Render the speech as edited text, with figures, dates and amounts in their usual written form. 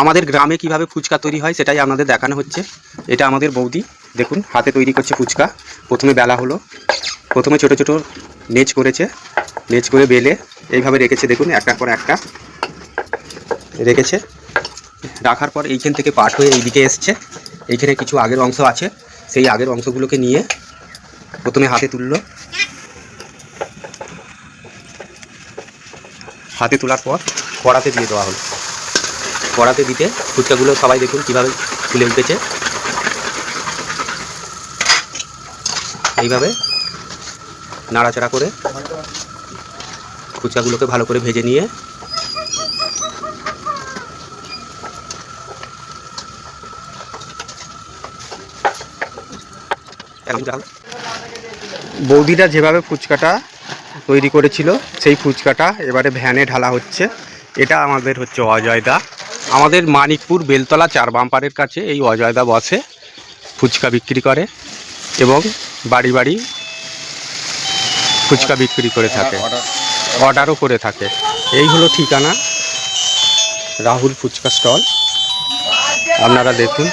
আমাদের গ্রামে কিভাবে ফুচকা তৈরি হয় সেটাই আপনাদের দেখানো হচ্ছে। এটা আমাদের বৌদি দেখুন হাতে তৈরি করছে ফুচকা। প্রথমে বেলা হলো, প্রথমে ছোট ছোট নেচ করেছে, নেচ করে বেলে এইভাবে রেখেছে। দেখুন একটার পর একটা রেখেছে, রাখার পর এইখান থেকে পাশ হয়ে এইদিকে এসছে। এইখানে কিছু আগের অংশ আছে, সেই আগের অংশগুলোকে নিয়ে প্রথমে হাতে তুললো। হাতে তোলার পর কড়াতে দিয়ে দেওয়া হলো। কড়াতে দিতে ফুচকাগুলো সবাই দেখুন কীভাবে ফুলে উঠেছে। এইভাবে নাড়াচাড়া করে ফুচকাগুলোকে ভালো করে ভেজে নিয়ে বৌদিরা যেভাবে ফুচকাটা তৈরি করেছিল সেই ফুচকাটা এবারে ভ্যানে ঢালা হচ্ছে। এটা আমাদের হচ্ছে অজয়দা। আমাদের মানিকপুর বেলতলা 4 বাম্পারের কাছে এই অজয়দা বসে, ফুচকা বিক্রি করে এবং বাড়ি বাড়ি ফুচকা বিক্রি করে থাকে, অর্ডারও করে থাকে। এই হলো ঠিকানা রাহুল ফুচকা স্টল। আপনারা দেখুন।